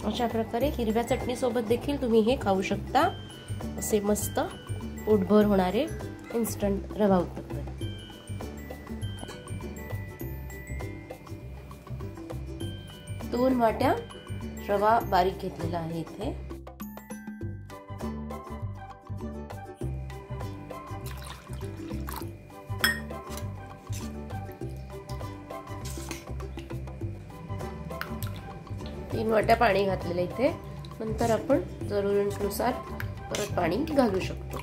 अशा प्रकारे हिरव्या चटणी सोबत देखील तुम्ही हे खाऊ शकता। असे मस्त पोटभर होणारे इन्स्टंट रवा उत्तप्पे। 2 वाट्या रवा बारीक घेतलेला आहे इथे। तीन वाट्या पाणी घातलेलं इथे। नंतर आपण जरुरीनुसार परत पाणी घालू शकतो,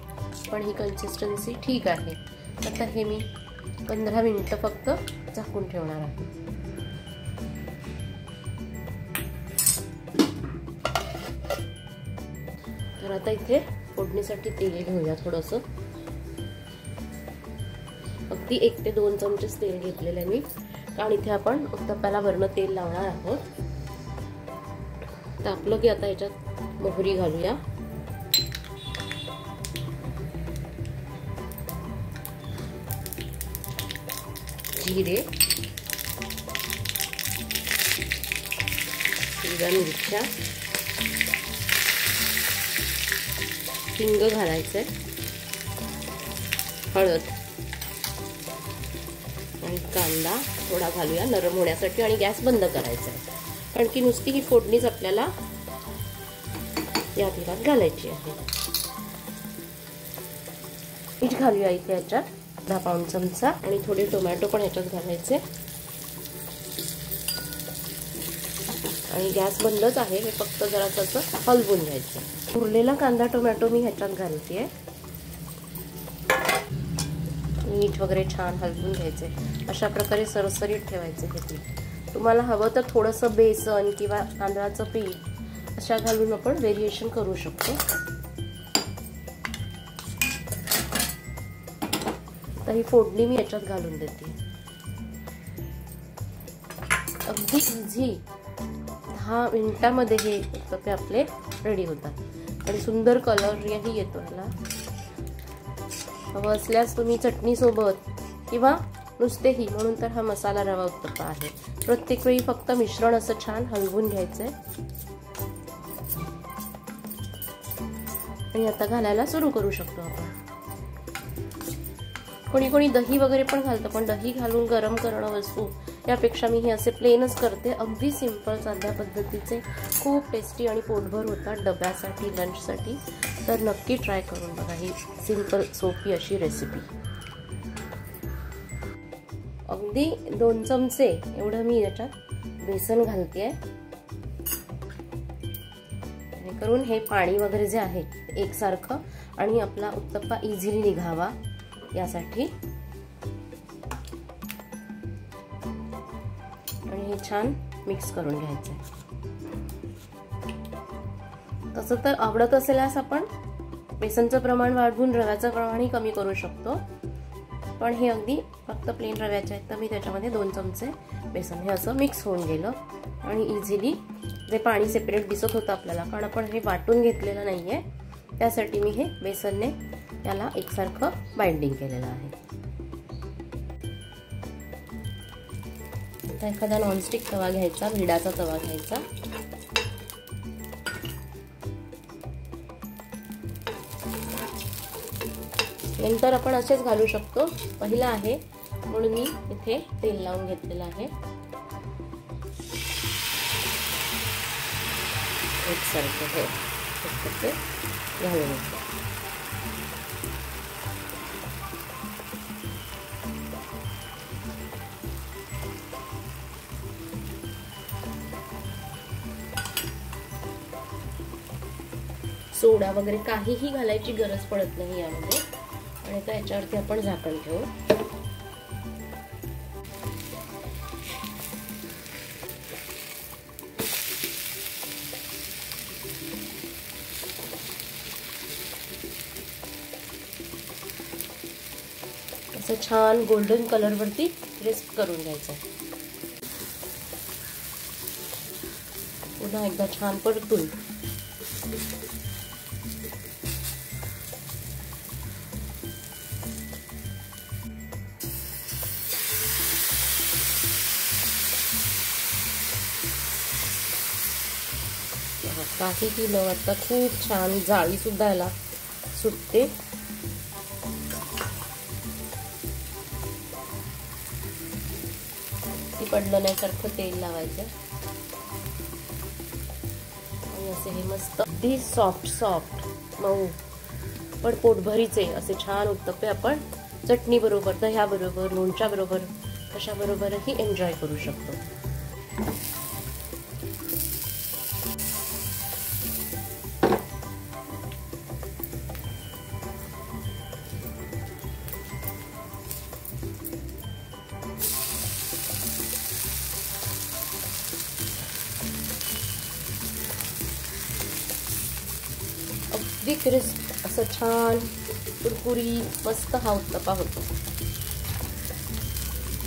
पण ही कन्सिस्टन्सी ठीक आहे। आता हे मी 15 मिनिटं फक्त झाकून ठेवणार आहे। तर आता इथे फोडणीसाठी तेल घेऊया थोडंसं। अगदी 1 ते 2 चमचे तेल घेतलेलं आहे मी, कारण इथे आपण उत्तप्प्याला वरण तेल लावणार आहोत। तापलं की आता याच्यात मोहरी घालूया, जिरे, हिरव्या मिरच्या, हिंग घालायचंय, हळद आणि कांदा थोडा घालूया नरम होण्यासाठी, आणि गॅस बंद करायचा आहे, कारण की नुसती ही फोडणीच आपल्याला या तेलात घालायची आहे। मीठ घालूया इथे याच्यात 10 पाऊण चमचा, आणि थोडे टोमॅटो पण ह्याच्यात घालायचे, आणि गॅस बंदच आहे। हे फक्त जरासं असं हलवून घ्यायचं। उरलेला कांदा टोमॅटो मी ह्याच्यात घालतेय। मीठ वगैरे छान हलवून घ्यायचे। अशा प्रकारे सरसरीत ठेवायचे हे पीठ। तुम्हाला हवं तर थोडंसं बेसन किंवा तांदळाचं पीठ अशा घालून आपण व्हेरिएशन करू शकतो। तर ही फोडणी मी याच्यात घालून देते। अगदी इझी 10 मिनिटांमध्ये हे उत्तप्पे आपले रेडी होतात, आणि सुंदर कलरही येतो ह्याला। हवं असल्यास तुम्ही चटणी सोबत किंवा नुसतेही, म्हणून तर हा मसाला रवा उत्तप्पा आहे। प्रत्येक वेळी फक्त मिश्रण असं छान हलवून घ्यायचंय, आणि आता घालायला सुरू करू शकतो आपण। कोणी कोणी दही वगैरे पण घालतं, पण दही घालून गरम करणं वस्तू यापेक्षा मी हे असे प्लेनच करते। अगदी सिंपल साध्या पद्धतीचे, खूप टेस्टी आणि पोटभर होतात डब्यासाठी, लंचसाठी। तर नक्की ट्राय करून बघा ही सिंपल सोपी अशी रेसिपी। अगदी 2 चमचे एवढं मी याच्यात बेसन घालतेय, करून हे पाणी वगैरे जे आहे एकसारखं, आणि आपला उत्तप्पा इझिली निघावा यासाठी। आणि हे छान मिक्स करून घ्यायचं। तसं तर आवडत असल्यास आपण बेसनचं प्रमाण वाढवून रव्याचं प्रमाणही कमी करू शकतो, पण हे अगदी फक्त प्लेन रव्याचे आहेत, तर मी त्याच्यामध्ये 2 चमचे बेसन हे असं मिक्स होऊन गेलं, आणि इझिली जे पाणी सेपरेट दिसत होतं आपल्याला, कारण आपण हे वाटून घेतलेलं नाहीये, त्यासाठी मी हे बेसनने त्याला एकसारखं बाइंडिंग केलेलं आहे। आता एखादा नॉनस्टिक तवा घ्यायचा, भिडाचा तवा घ्यायचा, नंतर आपण असेच घालू शकतो। पहिला आहे म्हणून मी इथे तेल लावून घेतलेलं आहे। एकसारखं हे फक्त घालून सोडा वगैरे काहीही घालायची गरज पडत नाही यामध्ये, आणि आता याच्यावरती आपण झाकण ठेवू। असं छान गोल्डन कलर वरती क्रिस्प करून घ्यायचं। पुन्हा एकदा छान परतून काहीही न वाटता खूप छान जाळी सुद्धा याला सुटते. ती पडलं नाही सारखं तेल लावायचं आणि असे हे मस्त अगदी सॉफ्ट मऊ पण पोटभरीचे असे छान उत्तप्पे आपण चटणी बरोबर, दह्या बरोबर, लोणच्या बरोबर, कशा बरोबरही एन्जॉय करू शकतो. अगदी क्रिस्प असं छान कुरकुरीत मस्त हा उत्तप्पा होतो.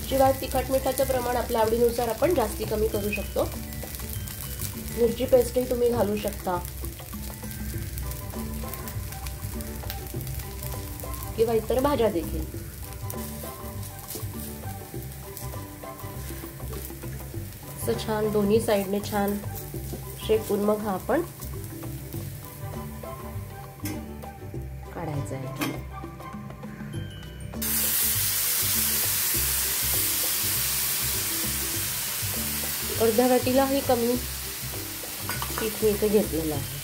शिवाय तिखट मिठाचं प्रमाण आपल्या आवडीनुसार आपण जास्ती कमी करू शकतो. मिरची पेस्टही तुम्ही घालू शकता किंवा इतर भाज्या देखील. असं छान दोन्ही साईडने छान शेकून मग हा आपण काढायचा आहे. अर्ध्या वाटीलाही कमी पीठ मी इथे घेतलेलं आहे.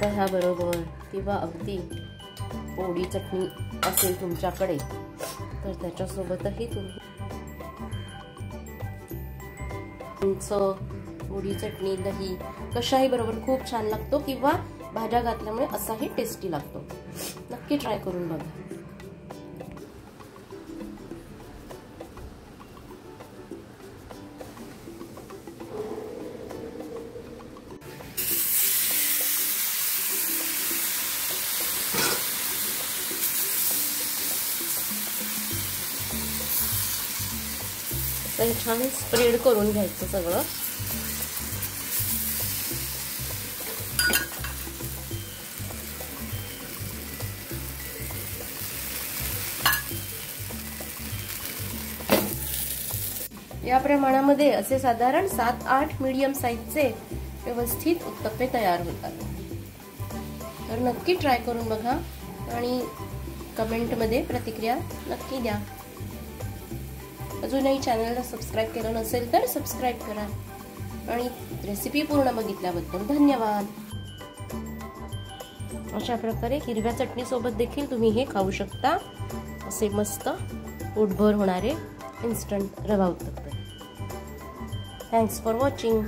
दह्याबरोबर किंवा अगदी पोळी चटणी असेल तुमच्याकडे तर त्याच्यासोबतही तुम्ही पोळी चटणी दही कशाही बरोबर खूप छान लागतो किंवा भाज्या घातल्यामुळे असाही टेस्टी लागतो. नक्की ट्राय करून बघा. छान स्प्रेड करून घ्यायचं सगळं. या प्रमाणामध्ये असे साधारण 7-8 मीडियम साईजचे व्यवस्थित उत्तप्पे तयार होतात. तर नक्की ट्राय करून बघा आणि कमेंटमध्ये प्रतिक्रिया नक्की द्या. अजूनही चॅनलला सबस्क्राईब केलं नसेल तर सबस्क्राईब करा आणि रेसिपी पूर्ण बघितल्याबद्दल धन्यवाद. अशा प्रकारे हिरव्या चटणी सोबत देखील तुम्ही हे खाऊ शकता. असे मस्त पोटभर होणारे इन्स्टंट रवा उत्तप्पे. Thanks for watching.